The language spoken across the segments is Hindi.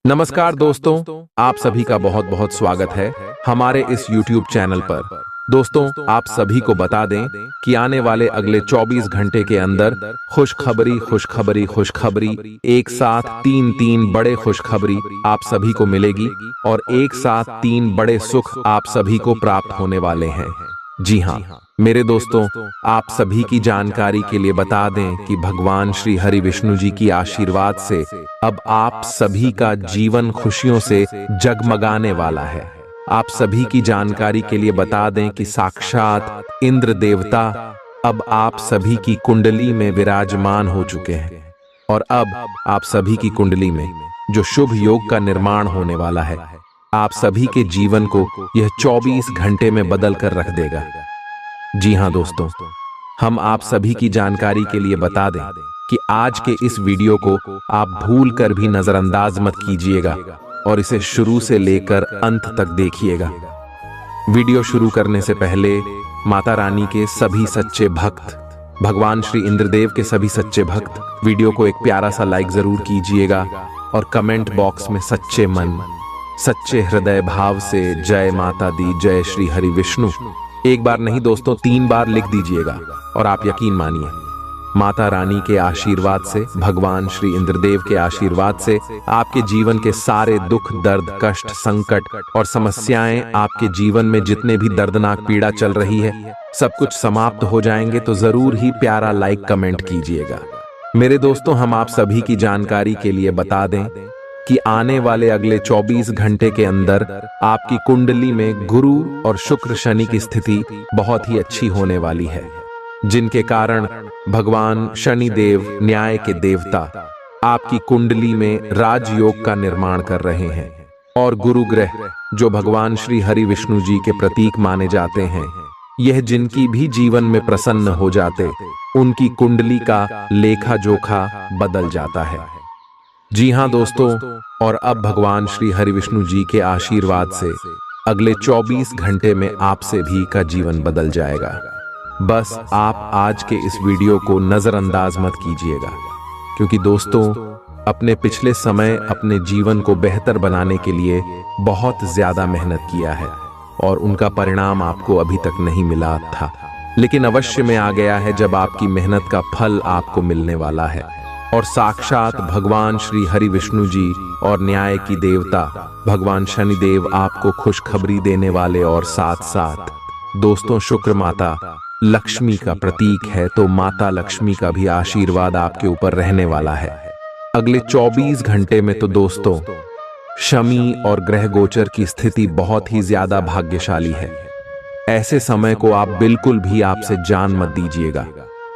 नमस्कार दोस्तों, आप सभी का बहुत बहुत स्वागत है हमारे इस YouTube चैनल पर। दोस्तों, आप सभी को बता दें कि आने वाले अगले 24 घंटे के अंदर खुशखबरी एक साथ तीन बड़े खुशखबरी आप सभी को मिलेगी और एक साथ 3 बड़े सुख आप सभी को प्राप्त होने वाले हैं। जी हाँ मेरे दोस्तों, आप सभी की जानकारी के लिए बता दें कि भगवान श्री हरि विष्णु जी की आशीर्वाद से अब आप सभी का जीवन खुशियों से जगमगाने वाला है। आप सभी की जानकारी के लिए बता दें कि साक्षात इंद्र देवता अब आप सभी की कुंडली में विराजमान हो चुके हैं और अब आप सभी की कुंडली में जो शुभ योग का निर्माण होने वाला है, आप सभी के जीवन को यह 24 घंटे में बदल कर रख देगा। जी हाँ दोस्तों, हम आप सभी की जानकारी के लिए बता दें कि आज के इस वीडियो को आप भूल कर भी नजरअंदाज मत कीजिएगा और इसे शुरू से लेकर अंत तक देखिएगा। वीडियो शुरू करने से पहले माता रानी के सभी सच्चे भक्त, भगवान श्री इंद्रदेव के सभी सच्चे भक्त वीडियो को एक प्यारा सा लाइक जरूर कीजिएगा और कमेंट बॉक्स में सच्चे मन, सच्चे हृदय भाव से जय माता दी, जय श्री हरि विष्णु एक बार नहीं दोस्तों 3 बार लिख दीजिएगा। और आप यकीन मानिए, माता रानी के आशीर्वाद से, भगवान श्री इंद्रदेव के आशीर्वाद से आपके जीवन के सारे दुख, दर्द, कष्ट, संकट और समस्याएं, आपके जीवन में जितने भी दर्दनाक पीड़ा चल रही है, सब कुछ समाप्त हो जाएंगे। तो जरूर ही प्यारा लाइक कमेंट कीजिएगा। मेरे दोस्तों, हम आप सभी की जानकारी के लिए बता दें कि आने वाले अगले 24 घंटे के अंदर आपकी कुंडली में गुरु और शुक्र शनि की स्थिति बहुत ही अच्छी होने वाली है, जिनके कारण भगवान शनि देव, न्याय के देवता, आपकी कुंडली में राजयोग का निर्माण कर रहे हैं और गुरु ग्रह जो भगवान श्री हरि विष्णु जी के प्रतीक माने जाते हैं, यह जिनकी भी जीवन में प्रसन्न हो जाते, उनकी कुंडली का लेखा जोखा बदल जाता है। जी हाँ दोस्तों, और अब भगवान श्री हरि विष्णु जी के आशीर्वाद से अगले 24 घंटे में आप सभी का जीवन बदल जाएगा। बस आप आज के इस वीडियो को नजरअंदाज मत कीजिएगा, क्योंकि दोस्तों अपने पिछले समय अपने जीवन को बेहतर बनाने के लिए बहुत ज्यादा मेहनत किया है और उनका परिणाम आपको अभी तक नहीं मिला था, लेकिन अवश्य में आ गया है जब आपकी मेहनत का फल आपको मिलने वाला है। और साक्षात भगवान श्री हरि विष्णु जी और न्याय की देवता भगवान शनिदेव आपको खुशखबरी देने वाले और साथ साथ दोस्तों शुक्र माता लक्ष्मी का प्रतीक है, तो माता लक्ष्मी का भी आशीर्वाद आपके ऊपर रहने वाला है अगले 24 घंटे में। तो दोस्तों शमी और ग्रह गोचर की स्थिति बहुत ही ज्यादा भाग्यशाली है। ऐसे समय को आप बिल्कुल भी आपसे जान मत दीजिएगा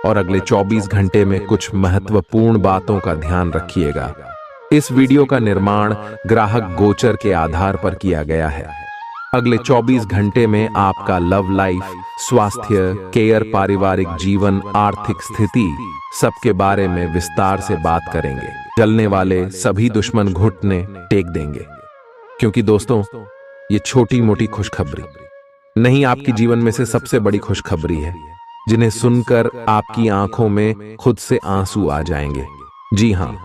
और अगले 24 घंटे में कुछ महत्वपूर्ण बातों का ध्यान रखिएगा। इस वीडियो का निर्माण ग्राहक गोचर के आधार पर किया गया है। अगले 24 घंटे में आपका लव लाइफ, स्वास्थ्य, केयर, पारिवारिक जीवन, आर्थिक स्थिति सबके बारे में विस्तार से बात करेंगे। चलने वाले सभी दुश्मन घुटने टेक देंगे, क्योंकि दोस्तों ये छोटी मोटी खुशखबरी नहीं, आपकी जीवन में से सबसे बड़ी खुशखबरी है, जिन्हें सुनकर आपकी आंखों में खुद से आंसू आ जाएंगे। जी हाँ,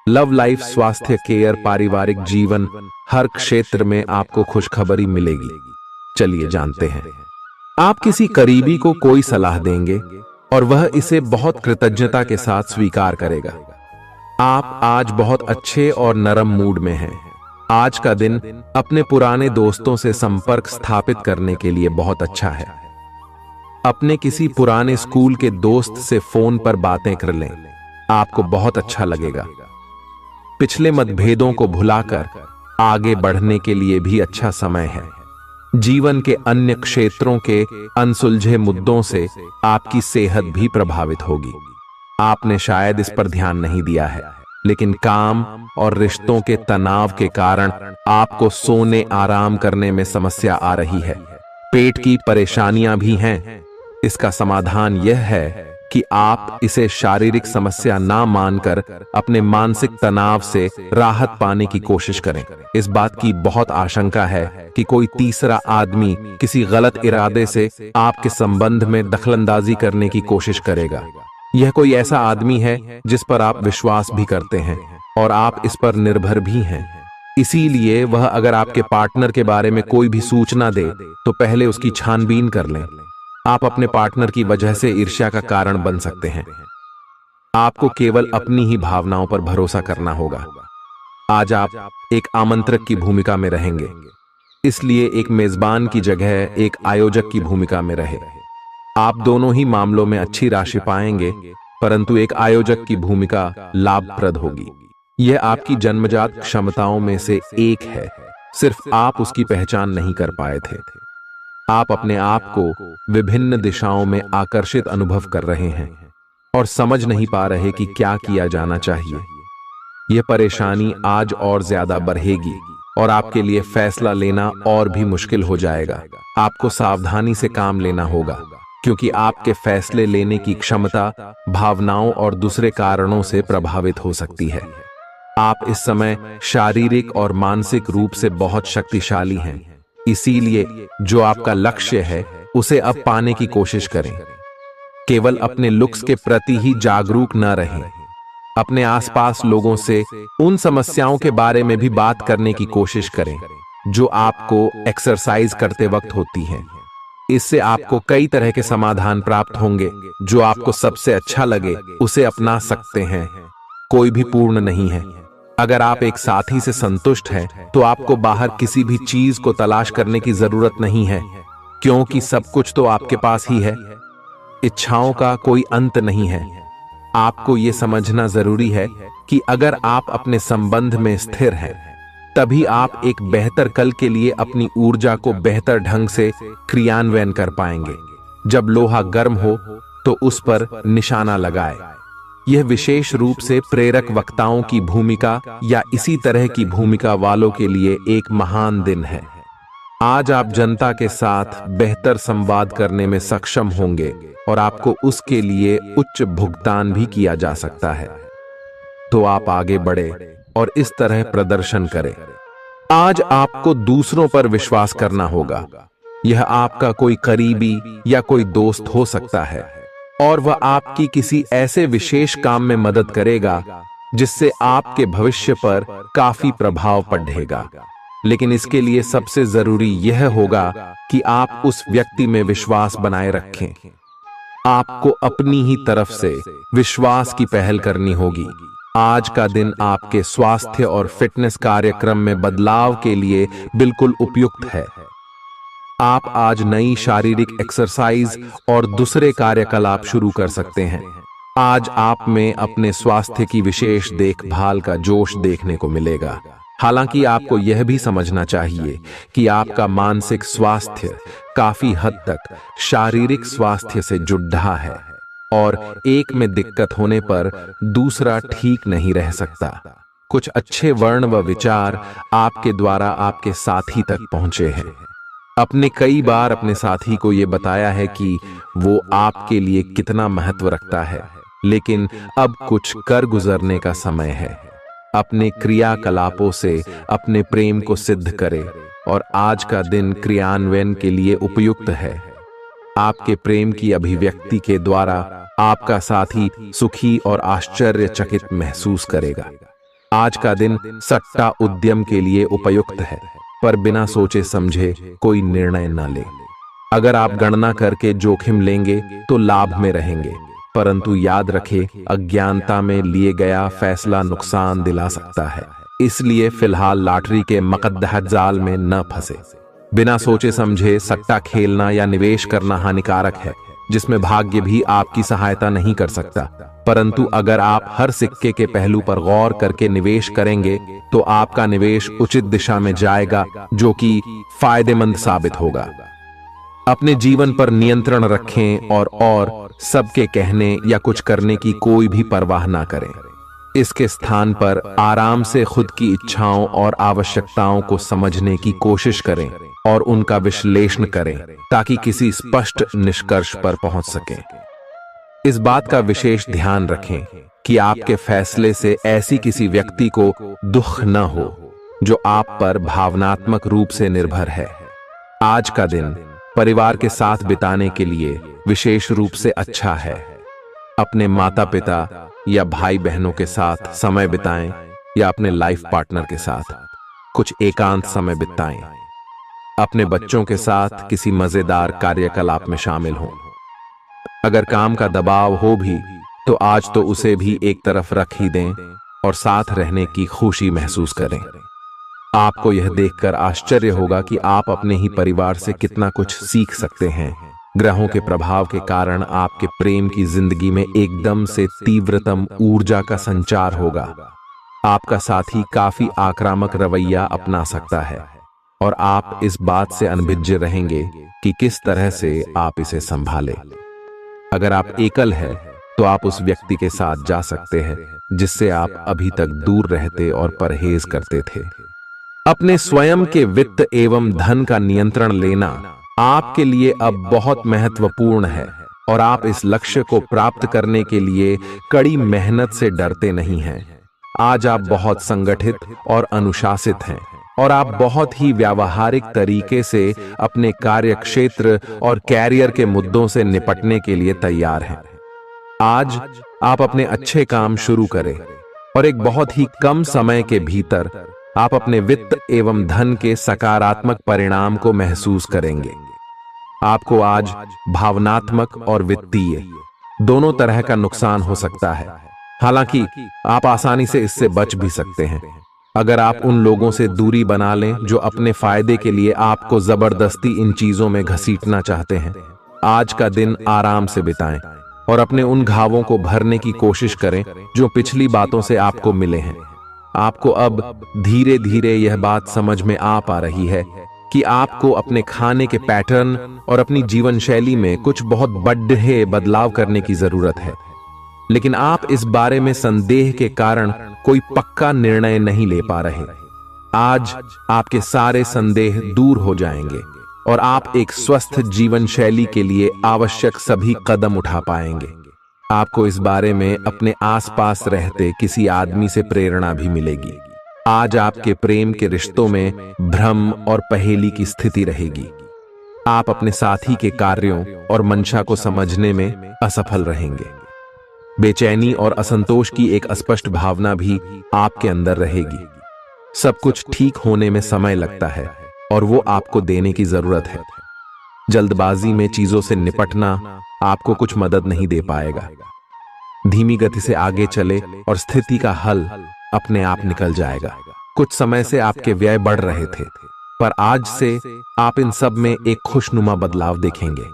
लव लाइफ, स्वास्थ्य, केयर, पारिवारिक जीवन, हर क्षेत्र में आपको खुशखबरी मिलेगी। चलिए जानते हैं। आप किसी करीबी को कोई सलाह देंगे और वह इसे बहुत कृतज्ञता के साथ स्वीकार करेगा। आप आज बहुत अच्छे और नरम मूड में हैं। आज का दिन अपने पुराने दोस्तों से संपर्क स्थापित करने के लिए बहुत अच्छा है। अपने किसी पुराने स्कूल के दोस्त से फोन पर बातें कर लें, आपको बहुत अच्छा लगेगा। पिछले मतभेदों को भुलाकर आगे बढ़ने के लिए भी अच्छा समय है। जीवन के अन्य क्षेत्रों के अनसुलझे मुद्दों से आपकी सेहत भी प्रभावित होगी। आपने शायद इस पर ध्यान नहीं दिया है, लेकिन काम और रिश्तों के तनाव के कारण आपको सोने, आराम करने में समस्या आ रही है। पेट की परेशानियां भी हैं। इसका समाधान यह है कि आप इसे शारीरिक समस्या ना मानकर अपने मानसिक तनाव से राहत पाने की कोशिश करें। इस बात की बहुत आशंका है कि कोई तीसरा आदमी किसी गलत इरादे से आपके संबंध में दखलंदाजी करने की कोशिश करेगा। यह कोई ऐसा आदमी है जिस पर आप विश्वास भी करते हैं और आप इस पर निर्भर भी हैं। इसीलिए वह अगर आपके पार्टनर के बारे में कोई भी सूचना दे तो पहले उसकी छानबीन कर लें। आप अपने पार्टनर की वजह से ईर्ष्या का कारण बन सकते हैं। आपको केवल अपनी ही भावनाओं पर भरोसा करना होगा। आज आप एक आमंत्रक की भूमिका में रहेंगे, इसलिए एक मेजबान की जगह एक आयोजक की भूमिका में रहे। आप दोनों ही मामलों में अच्छी राशि पाएंगे, परंतु एक आयोजक की भूमिका लाभप्रद होगी। यह आपकी जन्मजात क्षमताओं में से एक है, सिर्फ आप उसकी पहचान नहीं कर पाए थे। आप अपने आप को विभिन्न दिशाओं में आकर्षित अनुभव कर रहे हैं और समझ नहीं पा रहे कि क्या किया जाना चाहिए। यह परेशानी आज और ज्यादा बढ़ेगी और आपके लिए फैसला लेना और भी मुश्किल हो जाएगा। आपको सावधानी से काम लेना होगा, क्योंकि आपके फैसले लेने की क्षमता भावनाओं और दूसरे कारणों से प्रभावित हो सकती है। आप इस समय शारीरिक और मानसिक रूप से बहुत शक्तिशाली हैं, इसीलिए जो आपका लक्ष्य है उसे अब पाने की कोशिश करें। केवल अपने लुक्स के प्रति ही जागरूक न रहें। अपने आसपास लोगों से उन समस्याओं के बारे में भी बात करने की कोशिश करें जो आपको एक्सरसाइज करते वक्त होती हैं। इससे आपको कई तरह के समाधान प्राप्त होंगे। जो आपको सबसे अच्छा लगे उसे अपना सकते हैं। कोई भी पूर्ण नहीं है। अगर आप एक साथी से संतुष्ट हैं तो आपको बाहर किसी भी चीज को तलाश करने की जरूरत नहीं है, क्योंकि सब कुछ तो आपके पास ही है। इच्छाओं का कोई अंत नहीं है। आपको यह समझना जरूरी है कि अगर आप अपने संबंध में स्थिर हैं, तभी आप एक बेहतर कल के लिए अपनी ऊर्जा को बेहतर ढंग से क्रियान्वयन कर पाएंगे। जब लोहा गर्म हो तो उस पर निशाना लगाए। यह विशेष रूप से प्रेरक वक्ताओं की भूमिका या इसी तरह की भूमिका वालों के लिए एक महान दिन है। आज आप जनता के साथ बेहतर संवाद करने में सक्षम होंगे और आपको उसके लिए उच्च भुगतान भी किया जा सकता है। तो आप आगे बढ़े और इस तरह प्रदर्शन करें। आज आपको दूसरों पर विश्वास करना होगा। यह आपका कोई करीबी या कोई दोस्त हो सकता है और वह आपकी किसी ऐसे विशेष काम में मदद करेगा जिससे आपके भविष्य पर काफी प्रभाव पड़ेगा। लेकिन इसके लिए सबसे जरूरी यह होगा कि आप उस व्यक्ति में विश्वास बनाए रखें। आपको अपनी ही तरफ से विश्वास की पहल करनी होगी। आज का दिन आपके स्वास्थ्य और फिटनेस कार्यक्रम में बदलाव के लिए बिल्कुल उपयुक्त है। आप आज नई शारीरिक एक्सरसाइज और दूसरे कार्यकलाप शुरू कर सकते हैं। आज आप में अपने स्वास्थ्य की विशेष देखभाल का जोश देखने को मिलेगा। हालांकि आपको यह भी समझना चाहिए कि आपका मानसिक स्वास्थ्य काफी हद तक शारीरिक स्वास्थ्य से जुड़ा है और एक में दिक्कत होने पर दूसरा ठीक नहीं रह सकता। कुछ अच्छे वर्ण व विचार आपके द्वारा आपके साथी तक पहुंचे हैं। अपने कई बार अपने साथी को यह बताया है कि वो आपके लिए कितना महत्व रखता है, लेकिन अब कुछ कर गुजरने का समय है। अपने क्रियाकलापों से अपने प्रेम को सिद्ध करें और आज का दिन क्रियान्वयन के लिए उपयुक्त है। आपके प्रेम की अभिव्यक्ति के द्वारा आपका साथी सुखी और आश्चर्यचकित महसूस करेगा। आज का दिन सट्टा उद्यम के लिए उपयुक्त है, पर बिना सोचे समझे कोई निर्णय न ले। अगर आप गणना करके जोखिम लेंगे तो लाभ में रहेंगे, परंतु याद रखें अज्ञानता में लिए गया फैसला नुकसान दिला सकता है। इसलिए फिलहाल लॉटरी के मकद्दह जाल में न फंसे। बिना सोचे समझे सट्टा खेलना या निवेश करना हानिकारक है, जिसमें भाग्य भी आपकी सहायता नहीं कर सकता। परंतु अगर आप हर सिक्के के पहलू पर गौर करके निवेश करेंगे तो आपका निवेश उचित दिशा में जाएगा, जो कि फायदेमंद साबित होगा। अपने जीवन पर नियंत्रण रखें और सबके कहने या कुछ करने की कोई भी परवाह ना करें। इसके स्थान पर आराम से खुद की इच्छाओं और आवश्यकताओं को समझने की कोशिश करें और उनका विश्लेषण करें, ताकि किसी स्पष्ट निष्कर्ष पर पहुंच सकें। इस बात का विशेष ध्यान रखें कि आपके फैसले से ऐसी किसी व्यक्ति को दुख न हो जो आप पर भावनात्मक रूप से निर्भर है। आज का दिन परिवार के साथ बिताने के लिए विशेष रूप से अच्छा है। अपने माता पिता या भाई बहनों के साथ समय बिताएं या अपने लाइफ पार्टनर के साथ। कुछ एकांत समय बिताएं। अपने बच्चों के साथ किसी मजेदार कार्यकलाप में शामिल हों। अगर काम का दबाव हो भी तो आज तो उसे भी एक तरफ रख ही दें और साथ रहने की खुशी महसूस करें। आपको यह देखकर आश्चर्य होगा कि आप अपने ही परिवार से कितना कुछ सीख सकते हैं। ग्रहों के प्रभाव के कारण आपके प्रेम की जिंदगी में एकदम से तीव्रतम ऊर्जा का संचार होगा। आपका साथी काफी आक्रामक रवैया अपना सकता है और आप इस बात से अनभिज्ञ रहेंगे कि किस तरह से आप इसे संभालें। अगर आप एकल हैं तो आप उस व्यक्ति के साथ जा सकते हैं जिससे आप अभी तक दूर रहते और परहेज करते थे। अपने स्वयं के वित्त एवं धन का नियंत्रण लेना आपके लिए अब बहुत महत्वपूर्ण है और आप इस लक्ष्य को प्राप्त करने के लिए कड़ी मेहनत से डरते नहीं हैं। आज आप बहुत संगठित और अनुशासित हैं और आप बहुत ही व्यावहारिक तरीके से अपने कार्यक्षेत्र और कैरियर के मुद्दों से निपटने के लिए तैयार हैं। आज आप अपने अच्छे काम शुरू करें और एक बहुत ही कम समय के भीतर आप अपने वित्त एवं धन के सकारात्मक परिणाम को महसूस करेंगे। आपको आज भावनात्मक और वित्तीय दोनों तरह का नुकसान हो सकता है। हालांकि आप आसानी से इससे बच भी सकते हैं अगर आप उन लोगों से दूरी बना लें जो अपने फायदे के लिए आपको जबरदस्ती इन चीजों में घसीटना चाहते हैं। आज का दिन आराम से बिताएं और अपने उन घावों को भरने की कोशिश करें जो पिछली बातों से आपको मिले हैं। आपको अब धीरे धीरे यह बात समझ में आ पा रही है कि आपको अपने खाने के पैटर्न और अपनी जीवन शैली में कुछ बहुत बड़े बदलाव करने की जरूरत है, लेकिन आप इस बारे में संदेह के कारण कोई पक्का निर्णय नहीं ले पा रहे। आज आपके सारे संदेह दूर हो जाएंगे और आप एक स्वस्थ जीवन शैली के लिए आवश्यक सभी कदम उठा पाएंगे। आपको इस बारे में अपने आसपास रहते किसी आदमी से प्रेरणा भी मिलेगी। आज आपके प्रेम के रिश्तों में भ्रम और पहेली की स्थिति रहेगी। आप अपने साथी के कार्यों और मंशा को समझने में असफल रहेंगे। बेचैनी और असंतोष की एक अस्पष्ट भावना भी आपके अंदर रहेगी। सब कुछ ठीक होने में समय लगता है और वो आपको देने की जरूरत है। जल्दबाजी में चीजों से निपटना आपको कुछ मदद नहीं दे पाएगा। धीमी गति से आगे चले और स्थिति का हल अपने आप निकल जाएगा। कुछ समय से आपके व्यय बढ़ रहे थे, पर आज से आप इन सब में एक खुशनुमा बदलाव देखेंगे।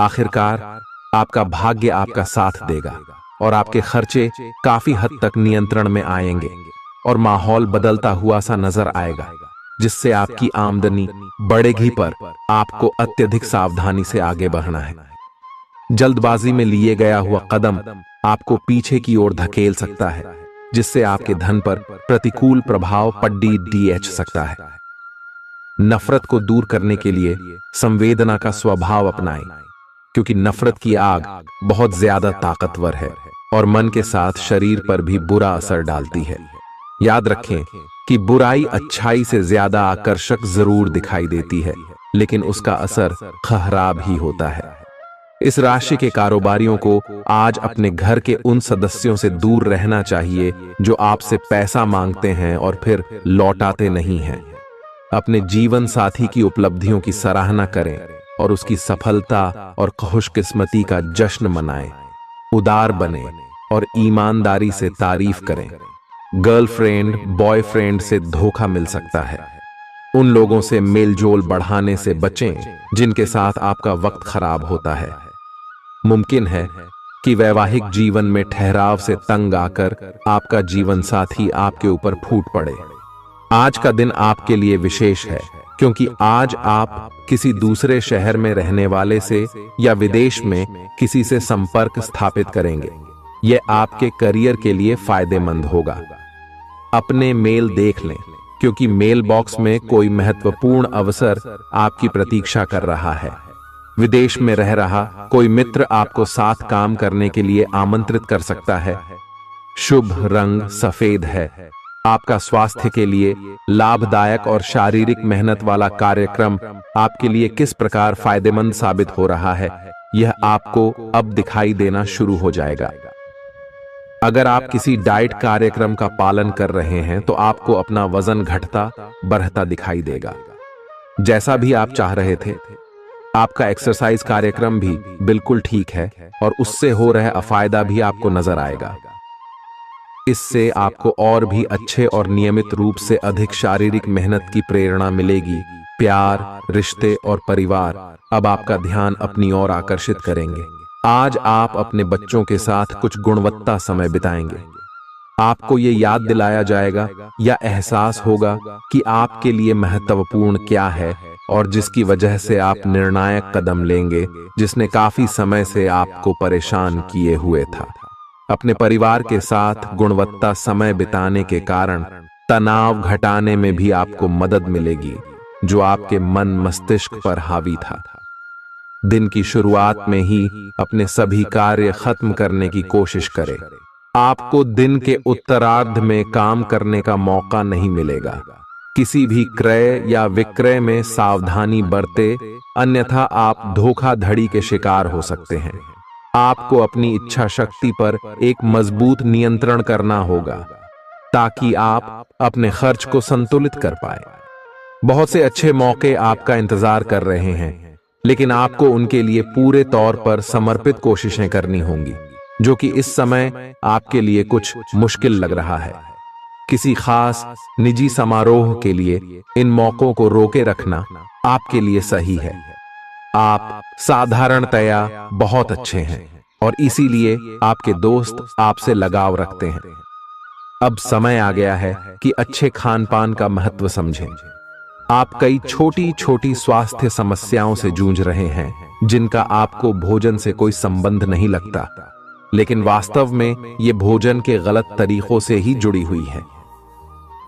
आखिरकार आपका भाग्य आपका साथ देगा और आपके खर्चे काफी हद तक नियंत्रण में आएंगे और माहौल बदलता हुआ सा नजर आएगा, जिससे आपकी आमदनी बढ़ेगी, पर आपको अत्यधिक सावधानी से आगे बढ़ना है। जल्दबाजी में लिए गया हुआ कदम आपको पीछे की ओर धकेल सकता है, जिससे आपके धन पर प्रतिकूल प्रभाव पड़ सकता है। नफरत को दूर करने के लिए संवेदना का स्वभाव अपनाएं, क्योंकि नफरत की आग बहुत ज्यादा ताकतवर है और मन के साथ शरीर पर भी बुरा असर डालती है। याद रखें कि बुराई अच्छाई से ज्यादा आकर्षक जरूर दिखाई देती है, लेकिन उसका असर खराब ही होता है। इस राशि के कारोबारियों को आज अपने घर के उन सदस्यों से दूर रहना चाहिए जो आपसे पैसा मांगते हैं और फिर लौटाते नहीं हैं। अपने जीवन साथी की उपलब्धियों की सराहना करें और उसकी सफलता और खुशकिस्मती का जश्न मनाएं। उदार बने और ईमानदारी से तारीफ करें। गर्लफ्रेंड बॉयफ्रेंड से धोखा मिल सकता है। उन लोगों से मेलजोल बढ़ाने से बचें जिनके साथ आपका वक्त खराब होता है। मुमकिन है कि वैवाहिक जीवन में ठहराव से तंग आकर आपका जीवन साथी आपके ऊपर फूट पड़े। आज का दिन आपके लिए विशेष है, क्योंकि आज आप किसी दूसरे शहर में रहने वाले से या विदेश में किसी से संपर्क स्थापित करेंगे। यह आपके करियर के लिए फायदेमंद होगा। अपने मेल देख लें, क्योंकि मेल बॉक्स में कोई महत्वपूर्ण अवसर आपकी प्रतीक्षा कर रहा है। विदेश में रह रहा कोई मित्र आपको साथ काम करने के लिए आमंत्रित कर सकता है। शुभ रंग सफेद है। आपका स्वास्थ्य के लिए लाभदायक और शारीरिक मेहनत वाला कार्यक्रम आपके लिए किस प्रकार फायदेमंद साबित हो रहा है, यह आपको अब दिखाई देना शुरू हो जाएगा। अगर आप किसी डाइट कार्यक्रम का पालन कर रहे हैं तो आपको अपना वजन घटता बढ़ता दिखाई देगा, जैसा भी आप चाह रहे थे। आपका एक्सरसाइज कार्यक्रम भी बिल्कुल ठीक है और उससे हो रहा अफायदा भी आपको नजर आएगा। इससे आपको और भी अच्छे और नियमित रूप से अधिक शारीरिक मेहनत की प्रेरणा मिलेगी। प्यार, रिश्ते और परिवार अब आपका ध्यान अपनी ओर आकर्षित करेंगे। आज आप अपने बच्चों के साथ कुछ गुणवत्ता समय बिताएंगे। आपको ये याद दिलाया जाएगा या एहसास होगा कि आपके लिए महत्वपूर्ण क्या है और जिसकी वजह से आप निर्णायक कदम लेंगे, जिसने काफी समय से आपको परेशान किए हुए था। अपने परिवार के साथ गुणवत्ता समय बिताने के कारण तनाव घटाने में भी आपको मदद मिलेगी, जो आपके मन मस्तिष्क पर हावी था। दिन की शुरुआत में ही अपने सभी कार्य खत्म करने की कोशिश करें। आपको दिन के उत्तरार्ध में काम करने का मौका नहीं मिलेगा। किसी भी क्रय या विक्रय में सावधानी बरते, अन्यथा आप धोखाधड़ी के शिकार हो सकते हैं। आपको अपनी इच्छा शक्ति पर एक मजबूत नियंत्रण करना होगा ताकि आप अपने खर्च को संतुलित कर पाए। बहुत से अच्छे मौके आपका इंतजार कर रहे हैं, लेकिन आपको उनके लिए पूरे तौर पर समर्पित कोशिशें करनी होंगी, जो कि इस समय आपके लिए कुछ मुश्किल लग रहा है। किसी खास निजी समारोह के लिए इन मौकों को रोके रखना आपके लिए सही है। आप साधारणतया बहुत अच्छे हैं और इसीलिए आपके दोस्त आपसे लगाव रखते हैं। अब समय आ गया है कि अच्छे खान पान का महत्व समझें। आप कई छोटी छोटी स्वास्थ्य समस्याओं से जूझ रहे हैं, जिनका आपको भोजन से कोई संबंध नहीं लगता, लेकिन वास्तव में ये भोजन के गलत तरीकों से ही जुड़ी हुई है।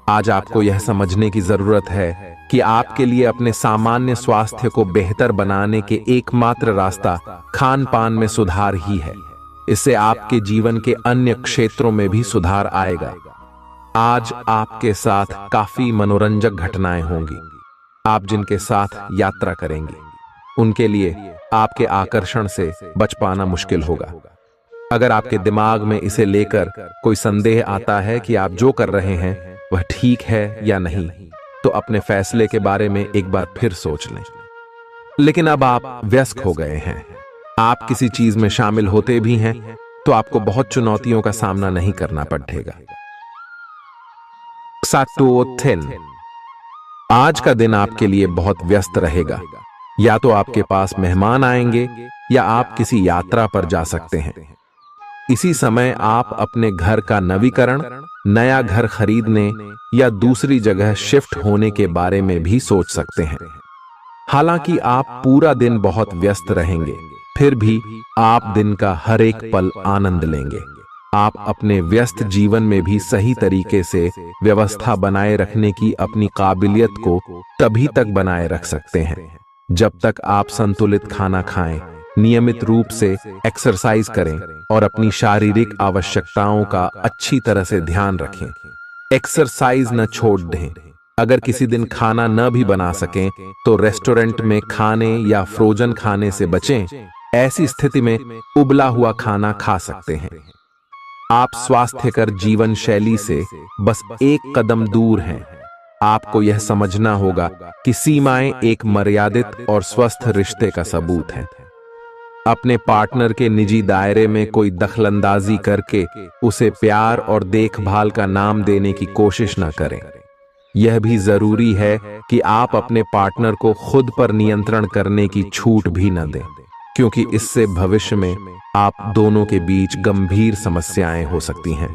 आज आपको यह समझने की जरूरत है कि आपके लिए अपने सामान्य स्वास्थ्य को बेहतर बनाने के एकमात्र रास्ता खान पान में सुधार ही है। इससे आपके जीवन के अन्य क्षेत्रों में भी सुधार आएगा। आज आपके साथ काफी मनोरंजक घटनाएं होंगी। आप जिनके साथ यात्रा करेंगे, उनके लिए आपके आकर्षण से बच पाना मुश्किल होगा। अगर आपके दिमाग में इसे लेकर कोई संदेह आता है कि आप जो कर रहे हैं वह ठीक है या नहीं, तो अपने फैसले के बारे में एक बार फिर सोच लें। लेकिन अब आप व्यस्त हो गए हैं, आप किसी चीज में शामिल होते भी हैं तो आपको बहुत चुनौतियों का सामना नहीं करना पड़ेगा। आज का दिन आपके लिए बहुत व्यस्त रहेगा। या तो आपके पास मेहमान आएंगे या आप किसी यात्रा पर जा सकते हैं। इसी समय आप अपने घर का नवीकरण, नया घर खरीदने या दूसरी जगह शिफ्ट होने के बारे में भी सोच सकते हैं। हालांकि आप पूरा दिन बहुत व्यस्त रहेंगे, फिर भी आप दिन का हर एक पल आनंद लेंगे। आप अपने व्यस्त जीवन में भी सही तरीके से व्यवस्था बनाए रखने की अपनी काबिलियत को तभी तक बनाए रख सकते हैं जब तक आप संतुलित खाना खाएं, नियमित रूप से एक्सरसाइज करें और अपनी शारीरिक आवश्यकताओं का अच्छी तरह से ध्यान रखें। एक्सरसाइज न छोड़ दें। अगर किसी दिन खाना न भी बना सकें तो रेस्टोरेंट में खाने या फ्रोजन खाने से बचें। ऐसी स्थिति में उबला हुआ खाना खा सकते हैं। आप स्वास्थ्यकर जीवन शैली से बस एक कदम दूर हैं। आपको यह समझना होगा कि सीमाएं एक मर्यादित और स्वस्थ रिश्ते का सबूत हैं। अपने पार्टनर के निजी दायरे में कोई दखलंदाजी करके उसे प्यार और देखभाल का नाम देने की कोशिश न करें। यह भी जरूरी है कि आप अपने पार्टनर को खुद पर नियंत्रण करने की छूट भी न दें, क्योंकि इससे भविष्य में आप दोनों के बीच गंभीर समस्याएं हो सकती हैं।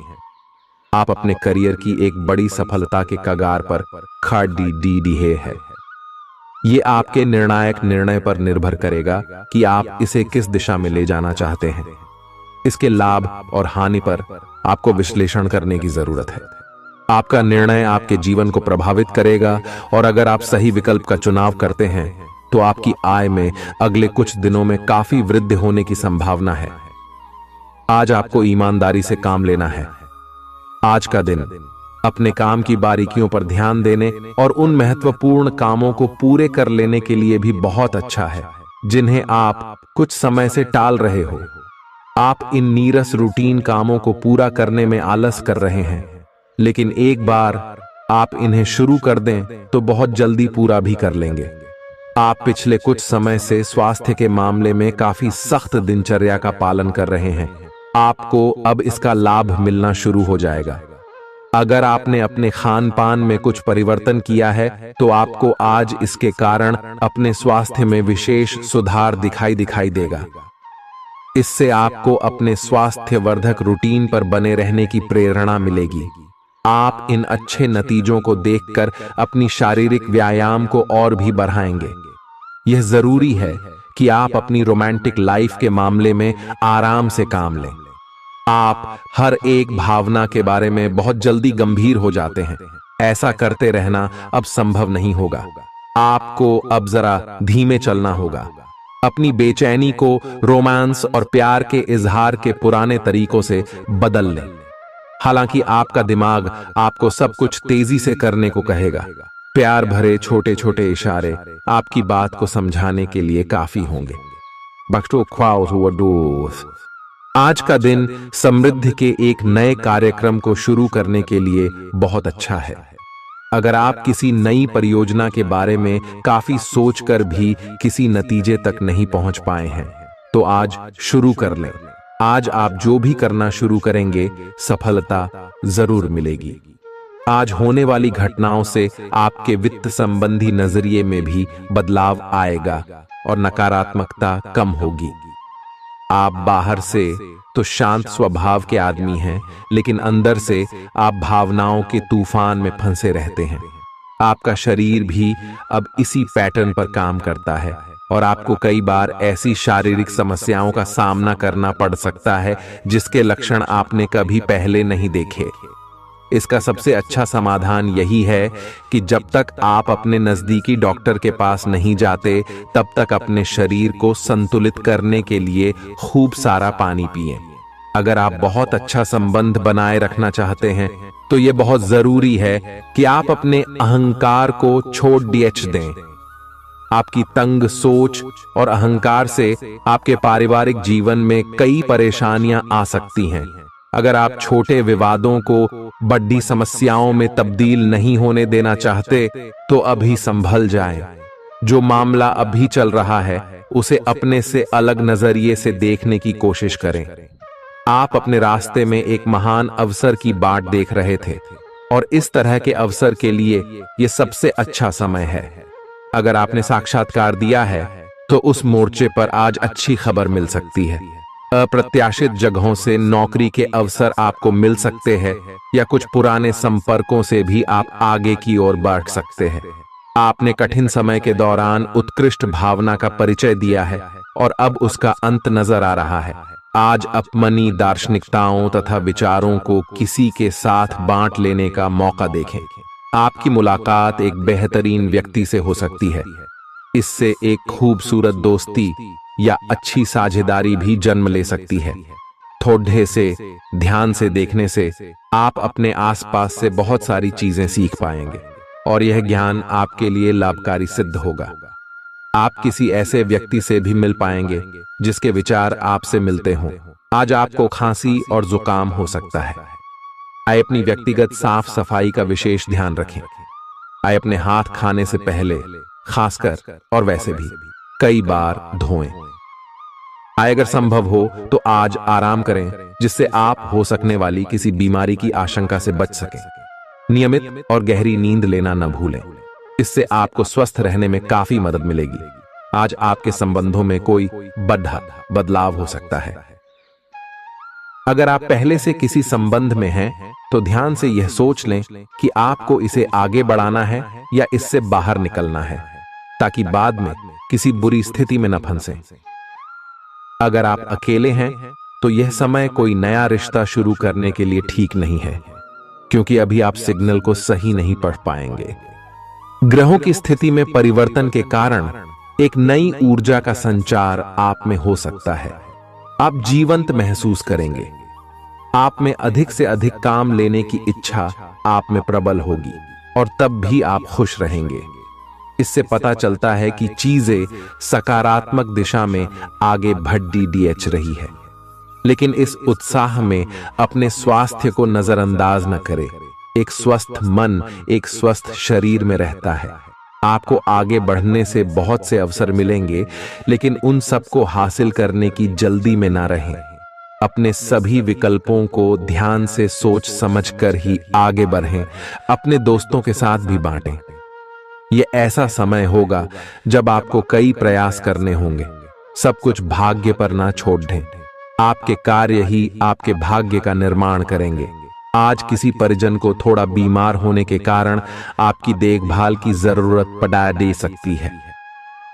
आप अपने करियर की एक बड़ी सफलता के कगार पर खड़ी है। ये आपके निर्णायक निर्णय पर निर्भर करेगा कि आप इसे किस दिशा में ले जाना चाहते हैं। इसके लाभ और हानि पर आपको विश्लेषण करने की जरूरत है। आपका निर्णय आपके जीवन को प्रभावित करेगा और अगर आप सही विकल्प का चुनाव करते हैं तो आपकी आय में अगले कुछ दिनों में काफी वृद्धि होने की संभावना है। आज आपको ईमानदारी से काम लेना है। आज का दिन अपने काम की बारीकियों पर ध्यान देने और उन महत्वपूर्ण कामों को पूरे कर लेने के लिए भी बहुत अच्छा है जिन्हें आप कुछ समय से टाल रहे हो। आप इन नीरस रूटीन कामों को पूरा करने में आलस कर रहे हैं, लेकिन एक बार आप इन्हें शुरू कर दें तो बहुत जल्दी पूरा भी कर लेंगे। आप पिछले कुछ समय से स्वास्थ्य के मामले में काफी सख्त दिनचर्या का पालन कर रहे हैं। आपको अब इसका लाभ मिलना शुरू हो जाएगा। अगर आपने अपने खान पान में कुछ परिवर्तन किया है तो आपको आज इसके कारण अपने स्वास्थ्य में विशेष सुधार दिखाई देगा। इससे आपको अपने स्वास्थ्य वर्धक रूटीन पर बने रहने की प्रेरणा मिलेगी। आप इन अच्छे नतीजों को देखकर अपनी शारीरिक व्यायाम को और भी बढ़ाएंगे। यह जरूरी है कि आप अपनी रोमांटिक लाइफ के मामले में आराम से काम लें। आप हर एक भावना के बारे में बहुत जल्दी गंभीर हो जाते हैं। ऐसा करते रहना अब संभव नहीं होगा। आपको अब जरा धीमे चलना होगा। अपनी बेचैनी को रोमांस और प्यार के इजहार के पुराने तरीकों से बदल लें। हालांकि आपका दिमाग आपको सब कुछ तेजी से करने को कहेगा। प्यार भरे छोटे छोटे इशारे आपकी बात को समझाने के लिए काफी होंगे। आज का दिन समृद्धि के एक नए कार्यक्रम को शुरू करने के लिए बहुत अच्छा है। अगर आप किसी नई परियोजना के बारे में काफी सोचकर भी किसी नतीजे तक नहीं पहुंच पाए हैं तो आज शुरू कर लें। आज आप जो भी करना शुरू करेंगे सफलता जरूर मिलेगी। आज होने वाली घटनाओं से आपके वित्त संबंधी नजरिए में भी बदलाव आएगा और नकारात्मकता कम होगी। आप बाहर से तो शांत स्वभाव के आदमी हैं, लेकिन अंदर से आप भावनाओं के तूफान में फंसे रहते हैं। आपका शरीर भी अब इसी पैटर्न पर काम करता है और आपको कई बार ऐसी शारीरिक समस्याओं का सामना करना पड़ सकता है जिसके लक्षण आपने कभी पहले नहीं देखे। इसका सबसे अच्छा समाधान यही है कि जब तक आप अपने नजदीकी डॉक्टर के पास नहीं जाते तब तक अपने शरीर को संतुलित करने के लिए खूब सारा पानी पिएं। अगर आप बहुत अच्छा संबंध बनाए रखना चाहते हैं तो यह बहुत जरूरी है कि आप अपने अहंकार को छोड़ दें। आपकी तंग सोच और अहंकार से आपके पारिवारिक जीवन में कई परेशानियां आ सकती हैं। अगर आप छोटे विवादों को बड़ी समस्याओं में तब्दील नहीं होने देना चाहते तो अभी संभल जाएं। जो मामला अभी चल रहा है उसे अपने से अलग नजरिए से देखने की कोशिश करें। आप अपने रास्ते में एक महान अवसर की बाट देख रहे थे और इस तरह के अवसर के लिए यह सबसे अच्छा समय है। अगर आपने साक्षात्कार दिया है तो उस मोर्चे पर आज अच्छी खबर मिल सकती है। अप्रत्याशित जगहों से नौकरी के अवसर आपको मिल सकते हैं या कुछ पुराने संपर्कों से भी आप आगे की ओर बढ़ सकते हैं। आपने कठिन समय के दौरान उत्कृष्ट भावना का परिचय दिया है और अब उसका अंत नजर आ रहा है। आज अपनी दार्शनिकताओं तथा विचारों को किसी के साथ बांट लेने का मौका देखें। आपकी मुलाकात एक बेहतरीन व्यक्ति से हो सकती है। इससे एक खूबसूरत दोस्ती या अच्छी साझेदारी भी जन्म ले सकती है। थोड़े से ध्यान से देखने से आप अपने आसपास से बहुत सारी चीजें सीख पाएंगे और यह ज्ञान आपके लिए लाभकारी सिद्ध होगा। आप किसी ऐसे व्यक्ति से भी मिल पाएंगे जिसके विचार आपसे मिलते हों। आज आपको खांसी और जुकाम हो सकता है। आइए अपनी व्यक्तिगत साफ सफाई का विशेष ध्यान रखें। आइए अपने हाथ खाने से पहले खासकर और वैसे भी कई बार धोएं। आइए अगर संभव हो तो आज आराम करें जिससे आप हो सकने वाली किसी बीमारी की आशंका से बच सकें। नियमित और गहरी नींद लेना न भूलें। इससे आपको स्वस्थ रहने में काफी मदद मिलेगी। आज आपके संबंधों में कोई बड़ा बदलाव हो सकता है। अगर आप पहले से किसी संबंध में हैं तो ध्यान से यह सोच लें कि आपको इसे आगे बढ़ाना है या इससे बाहर निकलना है, ताकि बाद में किसी बुरी स्थिति में न फंसें। अगर आप अकेले हैं तो यह समय कोई नया रिश्ता शुरू करने के लिए ठीक नहीं है, क्योंकि अभी आप सिग्नल को सही नहीं पढ़ पाएंगे। ग्रहों की स्थिति में परिवर्तन के कारण एक नई ऊर्जा का संचार आप में हो सकता है। आप जीवंत महसूस करेंगे। आप में अधिक से अधिक काम लेने की इच्छा आप में प्रबल होगी और तब भी आप खुश रहेंगे। इससे पता चलता है कि चीजें सकारात्मक दिशा में आगे बढ़ रही है। लेकिन इस उत्साह में अपने स्वास्थ्य को नजरअंदाज न करें। एक स्वस्थ मन एक स्वस्थ शरीर में रहता है। आपको आगे बढ़ने से बहुत से अवसर मिलेंगे, लेकिन उन सबको हासिल करने की जल्दी में ना रहें। अपने सभी विकल्पों को ध्यान से सोच समझकर ही आगे बढ़ें। अपने दोस्तों के साथ भी बांटें। यह ऐसा समय होगा जब आपको कई प्रयास करने होंगे। सब कुछ भाग्य पर ना छोड़ दें। आपके कार्य ही आपके भाग्य का निर्माण करेंगे। आज किसी परिजन को थोड़ा बीमार होने के कारण आपकी देखभाल की जरूरत पड़ा दे सकती है।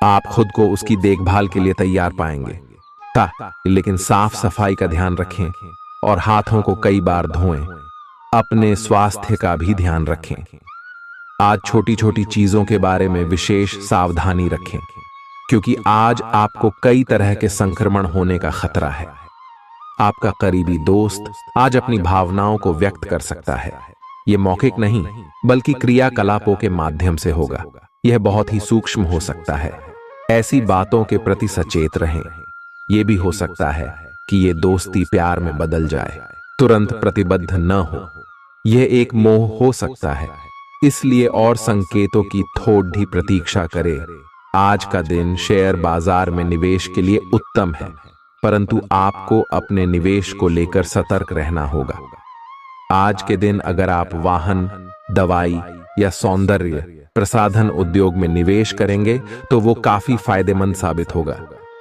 आप खुद को उसकी देखभाल के लिए तैयार पाएंगे। लेकिन साफ सफाई का ध्यान रखें और हाथों को कई बार धोएं। अपने स्वास्थ्य का भी ध्यान रखें। आज छोटी छोटी चीजों के बारे में विशेष सावधानी रखें, क्योंकि आज आपको कई तरह के संक्रमण होने का खतरा है। आपका करीबी दोस्त आज अपनी भावनाओं को व्यक्त कर सकता है। यह मौखिक नहीं, बल्कि क्रियाकलापों के माध्यम से होगा। यह बहुत ही सूक्ष्म हो सकता है। ऐसी बातों के प्रति सचेत रहें। यह भी हो सकता है कि यह दोस्ती प्यार में बदल जाए। तुरंत प्रतिबद्ध न हो। यह एक मोह हो सकता है, इसलिए और संकेतों की थोड़ी प्रतीक्षा करें। आज का दिन शेयर बाजार में निवेश के लिए उत्तम है, परंतु आपको अपने निवेश को लेकर सतर्क रहना होगा। आज के दिन अगर आप वाहन, दवाई या सौंदर्य प्रसाधन उद्योग में निवेश करेंगे तो वो काफी फायदेमंद साबित होगा।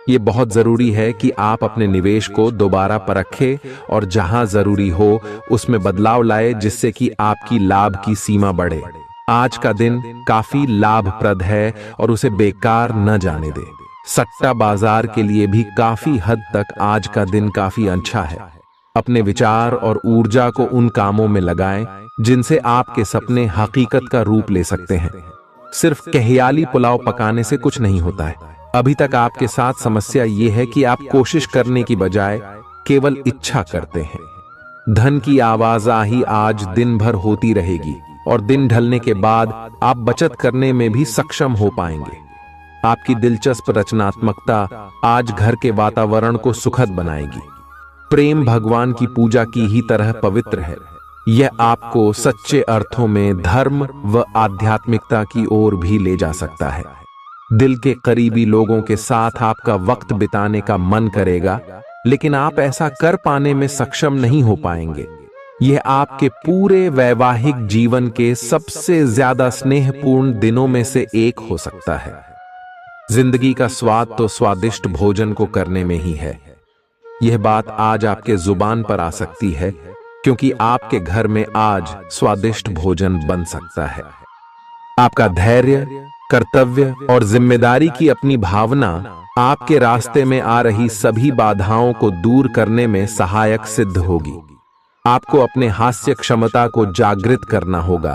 ये बहुत जरूरी है कि आप अपने निवेश को दोबारा परखें और जहां जरूरी हो उसमें बदलाव लाए, जिससे कि आपकी लाभ की सीमा बढ़े। आज का दिन काफी लाभप्रद है और उसे बेकार न जाने दें। सट्टा बाजार के लिए भी काफी हद तक आज का दिन काफी अच्छा है। अपने विचार और ऊर्जा को उन कामों में लगाएं जिनसे आपके सपने हकीकत का रूप ले सकते हैं। सिर्फ कहियाली पुलाव पकाने से कुछ नहीं होता है। अभी तक आपके साथ समस्या यह है कि आप कोशिश करने की बजाय केवल इच्छा करते हैं। धन की आवाजाही आज दिन भर होती रहेगी और दिन ढलने के बाद आप बचत करने में भी सक्षम हो पाएंगे। आपकी दिलचस्प रचनात्मकता आज घर के वातावरण को सुखद बनाएगी। प्रेम भगवान की पूजा की ही तरह पवित्र है। यह आपको सच्चे अर्थों में धर्म व आध्यात्मिकता की ओर भी ले जा सकता है। दिल के करीबी लोगों के साथ आपका वक्त बिताने का मन करेगा, लेकिन आप ऐसा कर पाने में सक्षम नहीं हो पाएंगे। यह आपके पूरे वैवाहिक जीवन के सबसे ज्यादा स्नेहपूर्ण दिनों में से एक हो सकता है। जिंदगी का स्वाद तो स्वादिष्ट भोजन को करने में ही है। यह बात आज आपके जुबान पर आ सकती है, क्योंकि आपके घर में आज स्वादिष्ट भोजन बन सकता है। आपका धैर्य, कर्तव्य और जिम्मेदारी की अपनी भावना आपके रास्ते में आ रही सभी बाधाओं को दूर करने में सहायक सिद्ध होगी। आपको अपने हास्य क्षमता को जागृत करना होगा,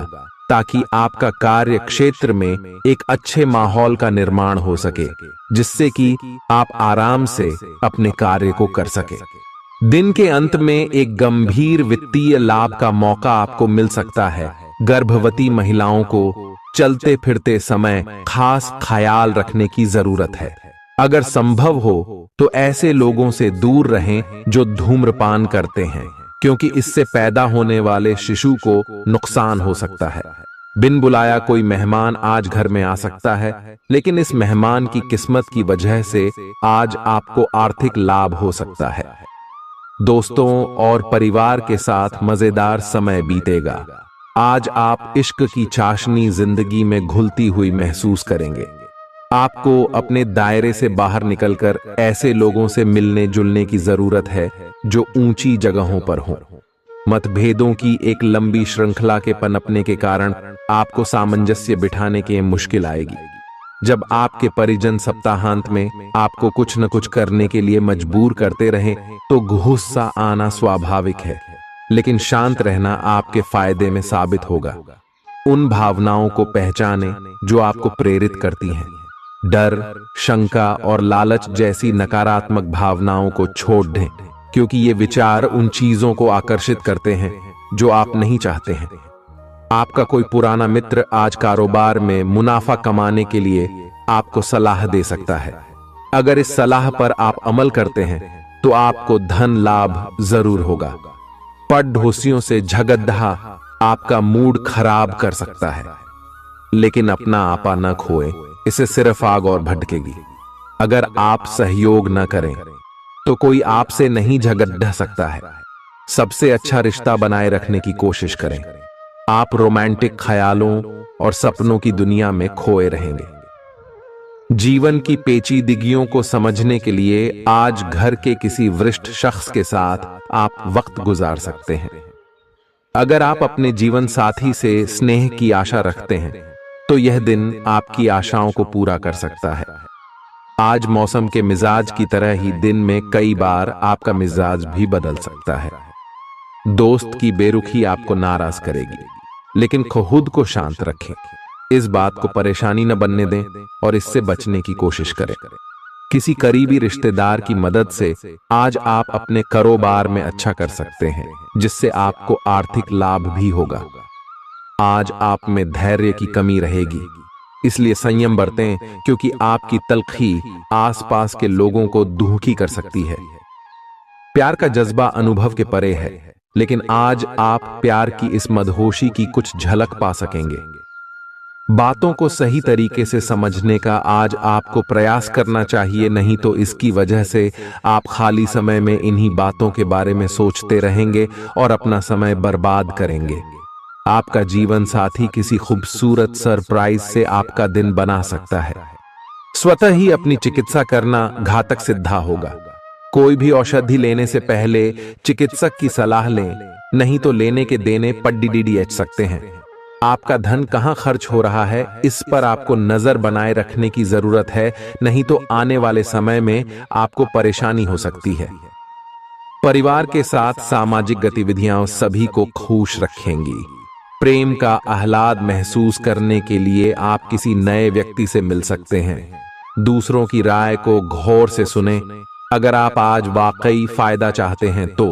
ताकि आपका कार्य क्षेत्र में एक अच्छे माहौल का निर्माण हो सके, जिससे कि आप आराम से अपने कार्य को कर सके। दिन के अंत में एक गंभीर वित्तीय लाभ का मौका आपको मिल सकता है। गर्भवती महिलाओं को चलते फिरते समय खास ख्याल रखने की जरूरत है। अगर संभव हो तो ऐसे लोगों से दूर रहें जो धूम्रपान करते हैं, क्योंकि इससे पैदा होने वाले शिशु को नुकसान हो सकता है। बिन बुलाया कोई मेहमान आज घर में आ सकता है, लेकिन इस मेहमान की किस्मत की वजह से आज आपको आर्थिक लाभ हो सकता है। दोस्तों और परिवार के साथ मजेदार समय बीतेगा। आज आप इश्क की चाशनी जिंदगी में घुलती हुई महसूस करेंगे। आपको अपने दायरे से बाहर निकलकर ऐसे लोगों से मिलने जुलने की जरूरत है जो ऊंची जगहों पर हों। मतभेदों की एक लंबी श्रृंखला के पनपने के कारण आपको सामंजस्य बिठाने की मुश्किल आएगी। जब आपके परिजन सप्ताहांत में आपको कुछ न कुछ करने के लिए मजबूर करते रहें तो गुस्सा आना स्वाभाविक है, लेकिन शांत रहना आपके फायदे में साबित होगा। उन भावनाओं को पहचानें जो आपको प्रेरित करती हैं। डर, शंका और लालच जैसी नकारात्मक भावनाओं को छोड़ दें, क्योंकि ये विचार उन चीजों को आकर्षित करते हैं जो आप नहीं चाहते हैं। आपका कोई पुराना मित्र आज कारोबार में मुनाफा कमाने के लिए आपको सलाह दे सकता है। अगर इस सलाह पर आप अमल करते हैं तो आपको धन लाभ जरूर होगा। पड़ढोसियों से झगड़ा आपका मूड खराब कर सकता है, लेकिन अपना आपा न खोए, इसे सिर्फ आग और भड़केगी। अगर आप सहयोग न करें तो कोई आपसे नहीं झगड़ सकता है। सबसे अच्छा रिश्ता बनाए रखने की कोशिश करें। आप रोमांटिक ख्यालों और सपनों की दुनिया में खोए रहेंगे। जीवन की पेचीदगियों को समझने के लिए आज घर के किसी वरिष्ठ शख्स के साथ आप वक्त गुजार सकते हैं। अगर आप अपने जीवन साथी से स्नेह की आशा रखते हैं तो यह दिन आपकी आशाओं को पूरा कर सकता है। आज मौसम के मिजाज की तरह ही दिन में कई बार आपका मिजाज भी बदल सकता है। दोस्त की बेरुखी आपको नाराज करेगी, लेकिन खुद को शांत रखें। इस बात को परेशानी न बनने दें और इससे बचने की कोशिश करें। किसी करीबी रिश्तेदार की मदद से आज आप अपने कारोबार में अच्छा कर सकते हैं, जिससे आपको आर्थिक लाभ भी होगा। आज आप में धैर्य की कमी रहेगी, इसलिए संयम बरतें, क्योंकि आपकी तलखी आसपास के लोगों को दुखी कर सकती है। प्यार का जज्बा अनुभव के परे है, लेकिन आज आप प्यार की इस मदहोशी की कुछ झलक पा सकेंगे। बातों को सही तरीके से समझने का आज आपको प्रयास करना चाहिए, नहीं तो इसकी वजह से आप खाली समय में इन्हीं बातों के बारे में सोचते रहेंगे और अपना समय बर्बाद करेंगे। आपका जीवन साथी किसी खूबसूरत सरप्राइज से आपका दिन बना सकता है। स्वतः ही अपनी चिकित्सा करना घातक सिद्धा होगा। कोई भी औषधि लेने से पहले चिकित्सक की सलाह लें, नहीं तो लेने के देने पड्डीडीएच सकते हैं। आपका धन कहां खर्च हो रहा है, इस पर आपको नजर बनाए रखने की जरूरत है, नहीं तो आने वाले समय में आपको परेशानी हो सकती है। परिवार के साथ सामाजिक गतिविधियां सभी को खुश रखेंगी। प्रेम का आह्लाद महसूस करने के लिए आप किसी नए व्यक्ति से मिल सकते हैं। दूसरों की राय को गौर से सुने। अगर आप आज वाकई फायदा चाहते हैं तो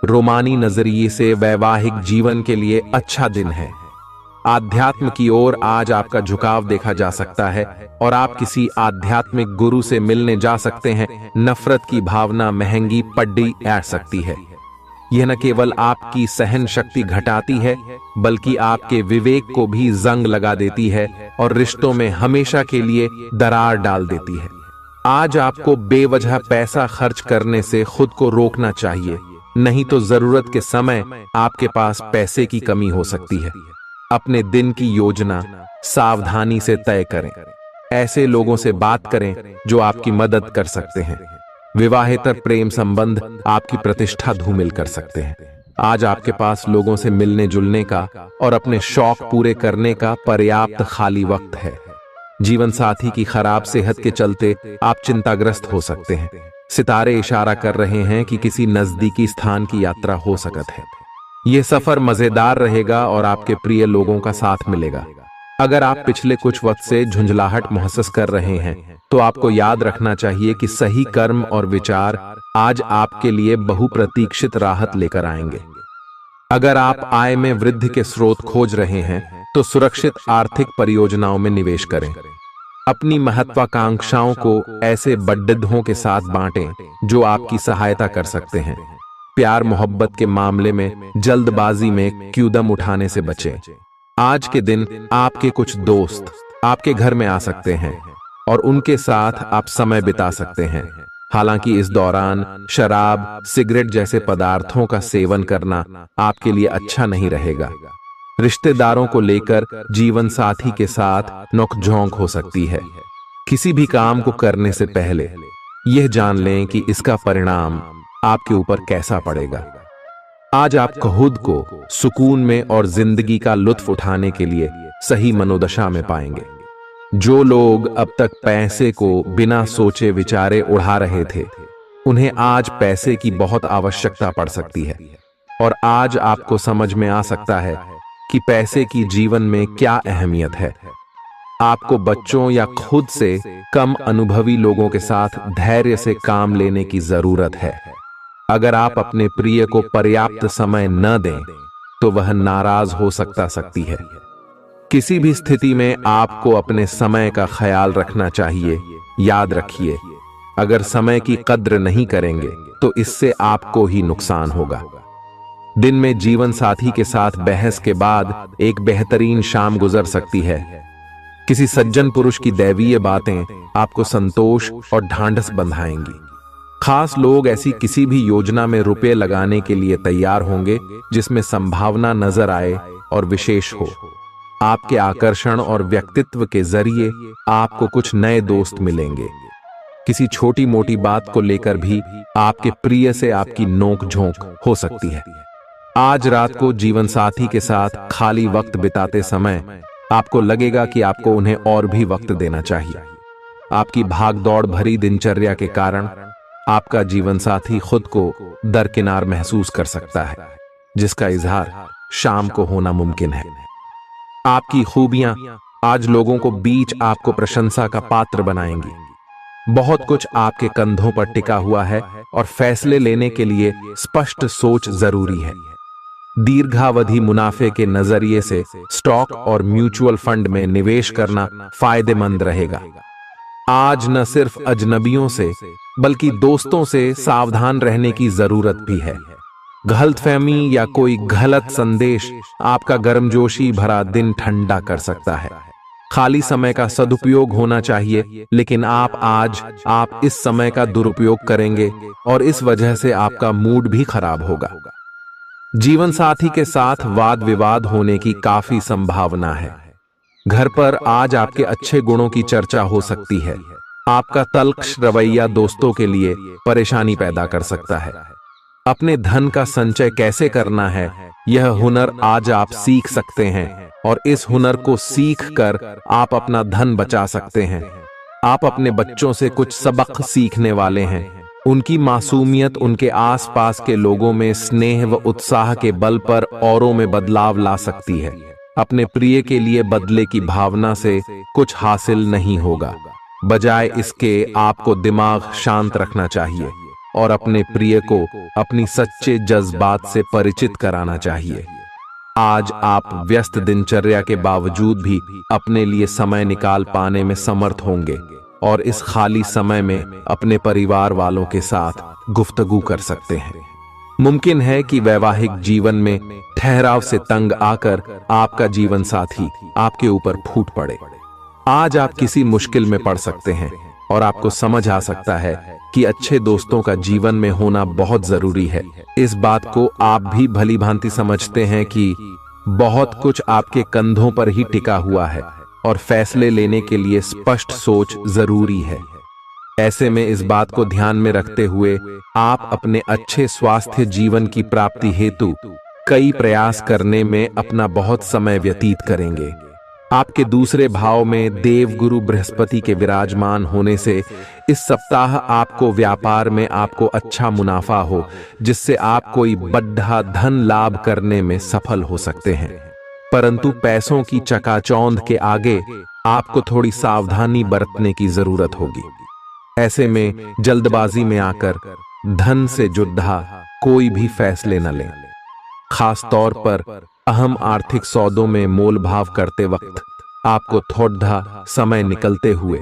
रोमानी नजरिए से वैवाहिक जीवन के लिए अच्छा दिन है। आध्यात्म की ओर आज आपका झुकाव देखा जा सकता है और आप किसी आध्यात्मिक गुरु से मिलने जा सकते हैं। नफरत की भावना महंगी पड्डी ऐड सकती है। यह न केवल आपकी सहन शक्ति घटाती है, बल्कि आपके विवेक को भी जंग लगा देती है और रिश्तों में हमेशा के लिए दरार डाल देती है। आज आपको बेवजह पैसा खर्च करने से खुद को रोकना चाहिए, नहीं तो जरूरत के समय आपके पास पैसे की कमी हो सकती है। अपने दिन की योजना सावधानी से तय करें। ऐसे लोगों से बात करें जो आपकी मदद कर सकते हैं। विवाहेतर प्रेम संबंध आपकी प्रतिष्ठा धूमिल कर सकते हैं। आज आपके पास लोगों से मिलने जुलने का और अपने शौक पूरे करने का पर्याप्त खाली वक्त है। जीवन साथी की खराब सेहत के चलते आप चिंताग्रस्त हो सकते हैं। सितारे इशारा कर रहे हैं कि किसी नजदीकी स्थान की यात्रा हो सकत है। यह सफर मजेदार रहेगा और आपके प्रिय लोगों का साथ मिलेगा। अगर आप पिछले कुछ वक्त से झुंझलाहट महसूस कर रहे हैं तो आपको याद रखना चाहिए कि सही कर्म और विचार आज आपके लिए बहुप्रतीक्षित राहत लेकर आएंगे। अगर आप आय में वृद्धि के स्रोत खोज रहे हैं तो सुरक्षित आर्थिक परियोजनाओं में निवेश करें। अपनी महत्वाकांक्षाओं को ऐसे बड्ढों के साथ बांटें जो आपकी सहायता कर सकते हैं। प्यार मोहब्बत के मामले में जल्दबाजी में कदम उठाने से बचें। आज के दिन आपके कुछ दोस्त आपके घर में आ सकते हैं और उनके साथ आप समय बिता सकते हैं। हालांकि इस दौरान शराब, सिगरेट जैसे पदार्थों का सेवन करना आपके लिए अच्छा नहीं रहेगा। रिश्तेदारों को लेकर जीवन साथी के साथ नोकझोंक हो सकती है। किसी भी काम को करने से पहले यह जान लें कि इसका परिणाम आपके ऊपर कैसा पड़ेगा। आज आप खुद को सुकून में और जिंदगी का लुत्फ उठाने के लिए सही मनोदशा में पाएंगे। जो लोग अब तक पैसे को बिना सोचे विचारे उड़ा रहे थे, उन्हें आज पैसे की बहुत आवश्यकता पड़ सकती है और आज आपको समझ में आ सकता है कि पैसे की जीवन में क्या अहमियत है। आपको बच्चों या खुद से कम अनुभवी लोगों के साथ धैर्य से काम लेने की जरूरत है। अगर आप अपने प्रिय को पर्याप्त समय न दें तो वह नाराज हो सकती है। किसी भी स्थिति में आपको अपने समय का ख्याल रखना चाहिए। याद रखिए, अगर समय की कद्र नहीं करेंगे तो इससे आपको ही नुकसान होगा। दिन में जीवन साथी के साथ बहस के बाद एक बेहतरीन शाम गुजर सकती है। किसी सज्जन पुरुष की दैवीय बातें आपको संतोष और ढांढस बंधाएंगी। खास लोग ऐसी किसी भी योजना में रुपए लगाने के लिए तैयार होंगे जिसमें संभावना नजर आए और विशेष हो। आपके आकर्षण और व्यक्तित्व के जरिए आपको कुछ नए दोस्त मिलेंगे। किसी छोटी मोटी बात को लेकर भी आपके प्रिय से आपकी नोक झोंक हो सकती है। आज रात को जीवन साथी के साथ खाली वक्त बिताते समय आपको लगेगा कि आपको उन्हें और भी वक्त देना चाहिए। आपकी भागदौड़ भरी दिनचर्या के कारण आपका जीवन साथी खुद को दरकिनार महसूस कर सकता है, जिसका इजहार शाम को होना मुमकिन है। आपकी खूबियां आज लोगों को बीच आपको प्रशंसा का पात्र बनाएंगी। बहुत कुछ आपके कंधों पर टिका हुआ है और फैसले लेने के लिए स्पष्ट सोच जरूरी है। दीर्घावधि मुनाफे के नजरिए से स्टॉक और म्यूचुअल फंड में निवेश करना फायदेमंद रहेगा। आज न सिर्फ अजनबियों से बल्कि दोस्तों से सावधान रहने की जरूरत भी है। गलतफहमी या कोई गलत संदेश आपका गर्मजोशी भरा दिन ठंडा कर सकता है। खाली समय का सदुपयोग होना चाहिए, लेकिन आप इस समय का दुरुपयोग करेंगे और इस वजह से आपका मूड भी खराब होगा। जीवन साथी के साथ वाद विवाद होने की काफी संभावना है। घर पर आज आपके अच्छे गुणों की चर्चा हो सकती है। आपका तल्ख रवैया दोस्तों के लिए परेशानी पैदा कर सकता है। अपने धन का संचय कैसे करना है, यह हुनर आज आप सीख सकते हैं और इस हुनर को सीख कर आप अपना धन बचा सकते हैं। आप अपने बच्चों से कुछ सबक सीखने वाले हैं। उनकी मासूमियत उनके आसपास के लोगों में स्नेह व उत्साह के बल पर औरों में बदलाव ला सकती है। अपने प्रिय के लिए बदले की भावना से कुछ हासिल नहीं होगा। बजाय इसके आपको दिमाग शांत रखना चाहिए और अपने प्रिय को अपनी सच्चे जज्बात से परिचित कराना चाहिए। आज आप व्यस्त दिनचर्या के बावजूद भी अपने लिए समय निकाल पाने में समर्थ होंगे और इस खाली समय में अपने परिवार वालों के साथ गुफ्तगू कर सकते हैं। मुमकिन है कि वैवाहिक जीवन में ठहराव से तंग आकर आपका जीवन साथी आपके ऊपर फूट पड़े। आज आप किसी मुश्किल में पड़ सकते हैं और आपको समझ आ सकता है कि अच्छे दोस्तों का जीवन में होना बहुत जरूरी है। इस बात को आप भी भली भांति समझते हैं कि बहुत कुछ आपके कंधों पर ही टिका हुआ है और फैसले लेने के लिए स्पष्ट सोच जरूरी है। ऐसे में इस बात को ध्यान में रखते हुए आप अपने अच्छे स्वास्थ्य जीवन की प्राप्ति हेतु कई प्रयास करने में अपना बहुत समय व्यतीत करेंगे। आपके दूसरे भाव में देवगुरु बृहस्पति के विराजमान होने से इस सप्ताह आपको व्यापार में आपको अच्छा मुनाफा हो, जिससे आप कोई बड़ा धन लाभ करने में सफल हो सकते हैं। परंतु पैसों की चकाचौंध के आगे आपको थोड़ी सावधानी बरतने की जरूरत होगी। ऐसे में जल्दबाजी में आकर धन से जुड़ा कोई भी फैसले न लें। खास तौर पर अहम आर्थिक सौदों में मोल भाव करते वक्त आपको थोड़ा समय निकलते हुए